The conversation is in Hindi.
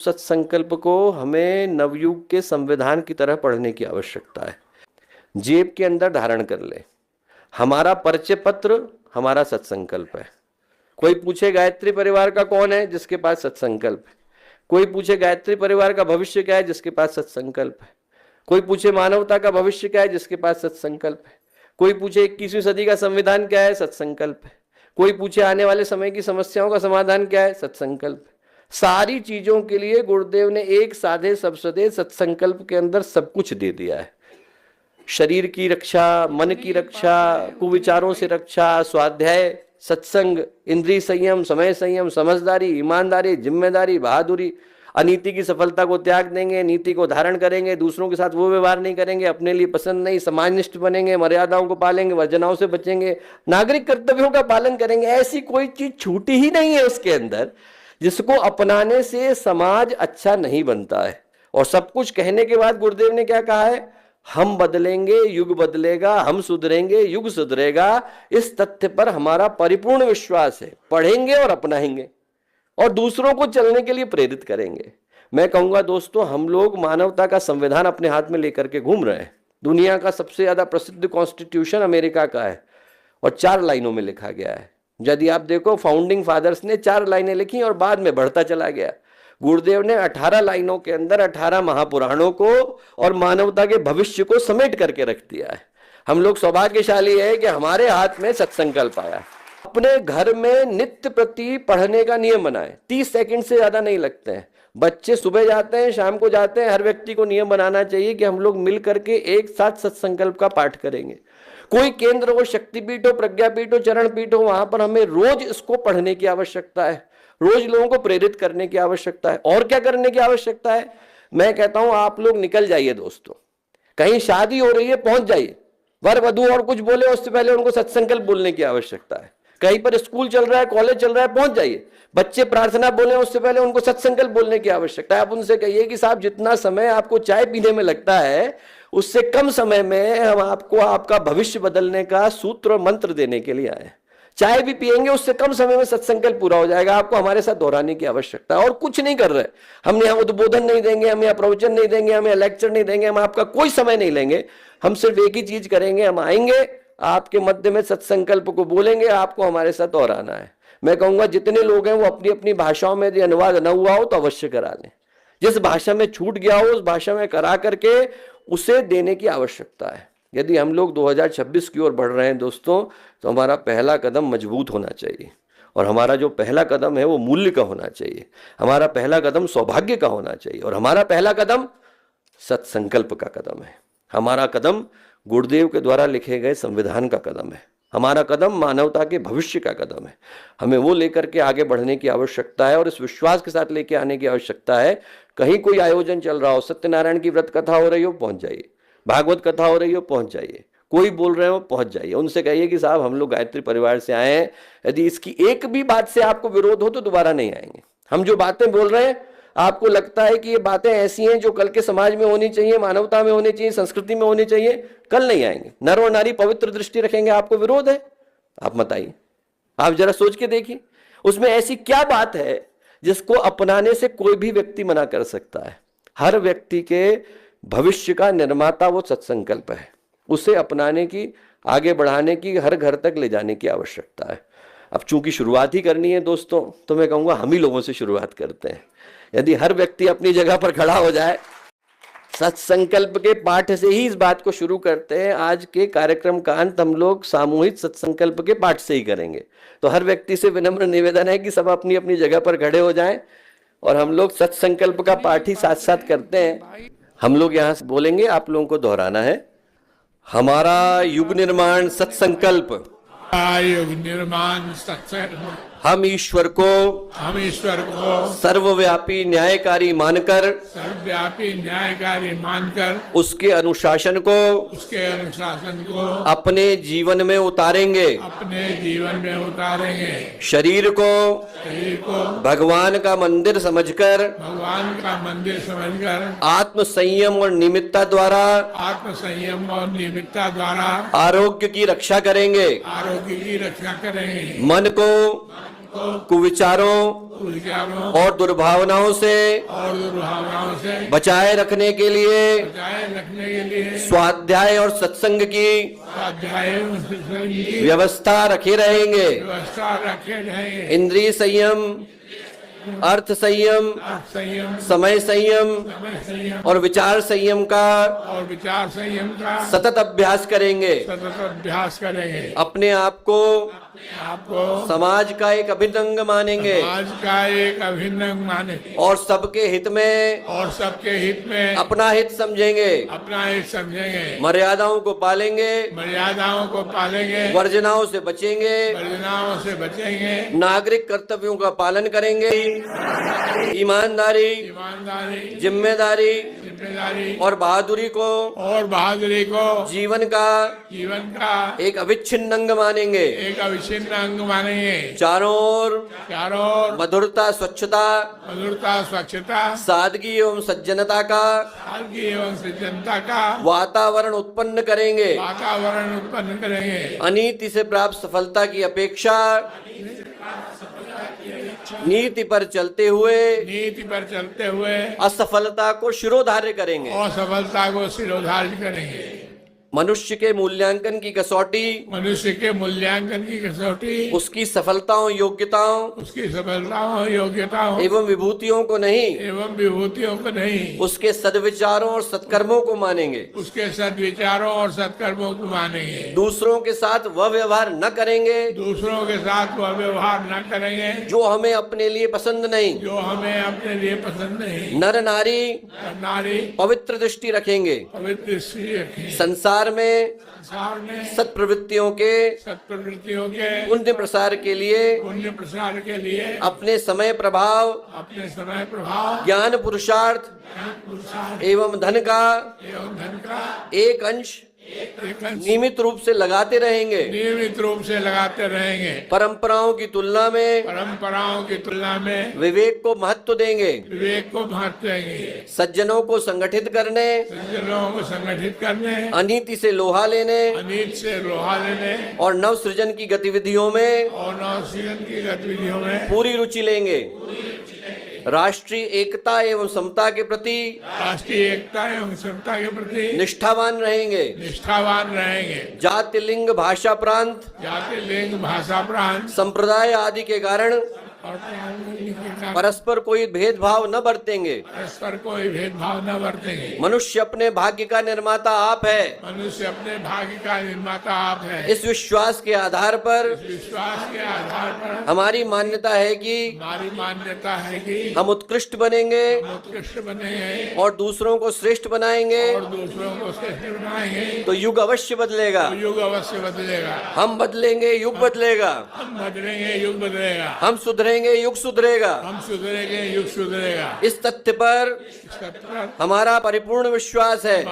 सत्संकल्प को हमें नवयुग के संविधान की तरह पढ़ने की आवश्यकता है। जेब के अंदर धारण कर ले। हमारा परिचय पत्र हमारा सत्संकल्प है। कोई पूछे गायत्री परिवार का कौन है, जिसके पास सत्संकल्प है। कोई पूछे गायत्री परिवार का भविष्य क्या है, जिसके पास सत्संकल्प है। कोई पूछे मानवता का भविष्य क्या है, जिसके पास सत्संकल्प है। कोई पूछे 21वीं सदी का संविधान क्या है, सत्संकल्प है। कोई पूछे आने वाले समय की समस्याओं का समाधान क्या है, सत्संकल्प है। सारी चीजों के लिए गुरुदेव ने एक साधे सबसदे सत्संकल्प के अंदर सब कुछ दे दिया है। शरीर की रक्षा, मन की रक्षा, कुविचारों से रक्षा, स्वाध्याय, सत्संग, इंद्रिय संयम, समय संयम, समझदारी, ईमानदारी, जिम्मेदारी, बहादुरी। अनीति की सफलता को त्याग देंगे, नीति को धारण करेंगे, दूसरों के साथ वो व्यवहार नहीं करेंगे, अपने लिए पसंद नहीं, समाजनिष्ठ बनेंगे, मर्यादाओं को पालेंगे, वर्जनाओं से बचेंगे, नागरिक कर्तव्यों का पालन करेंगे। ऐसी कोई चीज छूटी ही नहीं है उसके अंदर जिसको अपनाने से समाज अच्छा नहीं बनता है। और सब कुछ कहने के बाद गुरुदेव ने क्या कहा है, हम बदलेंगे, युग बदलेगा, हम सुधरेंगे, युग सुधरेगा। इस तथ्य पर हमारा परिपूर्ण विश्वास है। पढ़ेंगे और अपनाएंगे और दूसरों को चलने के लिए प्रेरित करेंगे। मैं कहूंगा दोस्तों, हम लोग मानवता का संविधान अपने हाथ में लेकर के घूम रहे हैं। दुनिया का सबसे ज्यादा प्रसिद्ध कॉन्स्टिट्यूशन अमेरिका का है और 4 लाइनों में लिखा गया है। यदि आप देखो, फाउंडिंग फादर्स ने 4 लाइनें लिखी और बाद में बढ़ता चला गया। गुरुदेव ने 18 लाइनों के अंदर 18 महापुराणों को और मानवता के भविष्य को समेट करके रख दिया है। हम लोग सौभाग्यशाली है कि हमारे हाथ में सत्संकल्प आया। अपने घर में नित्य प्रति पढ़ने का नियम बनाए। 30 सेकंड से ज्यादा नहीं लगते हैं। बच्चे सुबह जाते हैं, शाम को जाते हैं। हर व्यक्ति को नियम बनाना चाहिए कि हम लोग मिल करके एक साथ सत्संकल्प का पाठ करेंगे। कोई केंद्र हो, शक्तिपीठ हो, प्रज्ञापीठ हो, चरणपीठ हो, वहां पर हमें रोज इसको पढ़ने की आवश्यकता है। रोज लोगों को प्रेरित करने की आवश्यकता है। और क्या करने की आवश्यकता है? मैं कहता हूं आप लोग निकल जाइए दोस्तों। कहीं शादी हो रही है, पहुंच जाइए। वर वधू और कुछ बोले उससे पहले उनको सत्संकल्प बोलने की आवश्यकता है। कहीं पर स्कूल चल रहा है, कॉलेज चल रहा है, पहुंच जाइए। बच्चे प्रार्थना बोले उससे पहले उनको सत्संकल्प बोलने की आवश्यकता है। आप उनसे कहिए कि साहब, जितना समय आपको चाय पीने में लगता है उससे कम समय में हम आपको आपका भविष्य बदलने का सूत्र और मंत्र देने के लिए आए। चाय भी पिएंगे, उससे कम समय में सत्संकल्प पूरा हो जाएगा। आपको हमारे साथ दोहराने की आवश्यकता है। और कुछ नहीं कर रहे। हम यहाँ उद्बोधन नहीं देंगे, हम यहाँ प्रवचन नहीं देंगे, हम यहाँ लेक्चर नहीं देंगे, हम आपका कोई समय नहीं लेंगे। हम सिर्फ एक ही चीज करेंगे, हम आएंगे, आपके मध्य में सत्संकल्प को बोलेंगे, आपको हमारे साथ दोहराना है। मैं कहूंगा जितने लोग हैं वो अपनी अपनी भाषाओं में यदि अनुवाद न हुआ हो तो अवश्य करा लें। जिस भाषा में छूट गया हो उस भाषा में करा करके उसे देने की आवश्यकता है। यदि हम लोग 2026 की ओर बढ़ रहे हैं दोस्तों, तो हमारा पहला कदम मजबूत होना चाहिए। और हमारा जो पहला कदम है वो मूल्य का होना चाहिए। हमारा पहला कदम सौभाग्य का होना चाहिए। और हमारा पहला कदम सत्संकल्प का कदम है। हमारा कदम गुरुदेव के द्वारा लिखे गए संविधान का कदम है। हमारा कदम मानवता के भविष्य का कदम है। हमें वो लेकर के आगे बढ़ने की आवश्यकता है और इस विश्वास के साथ लेके आने की आवश्यकता है। कहीं कोई आयोजन चल रहा हो, सत्यनारायण की व्रत कथा हो रही हो, पहुंच जाइए। भागवत कथा हो रही हो, पहुंच जाइए। कोई बोल रहे हो, पहुंच जाइए। उनसे कहिए कि साहब, हम लोग गायत्री परिवार से आए हैं। यदि इसकी एक भी बात से आपको विरोध हो तो दोबारा नहीं आएंगे। हम जो बातें बोल रहे हैं, आपको लगता है कि ये बातें ऐसी हैं जो कल के समाज में होनी चाहिए, मानवता में होनी चाहिए, संस्कृति में होनी चाहिए, कल नहीं आएंगे। नर और नारी पवित्र दृष्टि रखेंगे, आपको विरोध है? आप मत आइए। आप जरा सोच के देखिए, उसमें ऐसी क्या बात है जिसको अपनाने से कोई भी व्यक्ति मना कर सकता है? हर व्यक्ति के भविष्य का निर्माता वो सत्संकल्प है। उसे अपनाने की, आगे बढ़ाने की, हर घर तक ले जाने की आवश्यकता है। अब चूंकि शुरुआत ही करनी है दोस्तों, तो मैं कहूंगा हम ही लोगों से शुरुआत करते हैं। यदि हर व्यक्ति अपनी जगह पर खड़ा हो जाए, सत्संकल्प के पाठ से ही इस बात को शुरू करते हैं। आज के कार्यक्रम का अंत हम लोग सामूहिक सत्संकल्प के पाठ से ही करेंगे। तो हर व्यक्ति से विनम्र निवेदन है कि सब अपनी अपनी जगह पर खड़े हो जाएं और हम लोग सत्संकल्प का पाठ ही साथ साथ करते हैं। हम लोग यहाँ से बोलेंगे, आप लोगों को दोहराना है। हमारा युग निर्माण सत्संकल्प, युग निर्माण सत्संकल्प, हम ईश्वर को सर्वव्यापी न्यायकारी मानकर उसके अनुशासन को अपने जीवन में उतारेंगे। शरीर को भगवान का मंदिर समझकर आत्म संयम और निमित्ता द्वारा आरोग्य की रक्षा करेंगे। मन को कुविचारों कुविचारों और दुर्भावनाओं से और दुर्भावनाओं से बचाए रखने के लिए बचाए रखने के लिए स्वाध्याय और सत्संग की स्वाध्याय की व्यवस्था रखे रहेंगे। व्यवस्था रखे रहेंगे। इंद्रिय संयम, अर्थ संयम, संयम, समय संयम समय संयम और विचार संयम का और विचार संयम का सतत अभ्यास करेंगे। सतत अभ्यास करेंगे। अपने आप को आपको समाज का एक अभिन्न अंग मानेंगे समाज का एक अभिन्न अंग माने और सबके हित में और सबके हित में अपना हित समझेंगे। अपना हित समझेंगे। मर्यादाओं को पालेंगे, मर्यादाओं को पालेंगे, वर्जनाओं से बचेंगे, वर्जनाओं से बचेंगे, नागरिक कर्तव्यों का पालन करेंगे, ईमानदारी, ईमानदारी, जिम्मेदारी जिम्मेदारी और बहादुरी को जीवन का एक अविच्छिन्न अंग मानेंगे। एक अविच्छिन्न अंग मानेंगे। चारों ओर मधुरता, स्वच्छता, स्वच्छता, सादगी एवं सज्जनता का सादगी एवं सज्जनता का वातावरण उत्पन्न करेंगे। वातावरण उत्पन्न करेंगे। अनीति से प्राप्त सफलता की अपेक्षा नीति पर चलते हुए असफलता को शिरोधार्य करेंगे। असफलता को शिरोधार्य करेंगे। मनुष्य के मूल्यांकन की कसौटी उसकी सफलताओं, योग्यताओं एवं विभूतियों को नहीं उसके सद्विचारों और सत्कर्मों को मानेंगे। दूसरों के साथ वह व्यवहार न करेंगे जो हमें अपने लिए पसंद नहीं। नर नारी पवित्र दृष्टि रखेंगे। संसार में सत्प्रवृत्तियों के पुण्य प्रसार के लिए अपने समय प्रभाव ज्ञान पुरुषार्थ एवं धन का एक अंश नियमित रूप से लगाते रहेंगे। परंपराओं की तुलना में विवेक को महत्व देंगे। सज्जनों को संगठित करने, अनीति से लोहा लेने और नव सृजन की गतिविधियों में पूरी रुचि लेंगे। राष्ट्रीय एकता एवं समता के प्रति निष्ठावान रहेंगे। जाति, लिंग, भाषा, प्रांत, संप्रदाय आदि के कारण परस्पर कोई भेदभाव न बरतेंगे। मनुष्य अपने भाग्य का निर्माता आप है। इस विश्वास के आधार पर हमारी मान्यता है कि हम उत्कृष्ट बनेंगे और दूसरों को श्रेष्ठ बनाएंगे तो युग अवश्य बदलेगा। हम बदलेंगे, युग बदलेगा। हम सुधरेंगे, युग सुधरेगा। इस तथ्य पर हमारा परिपूर्ण विश्वास है।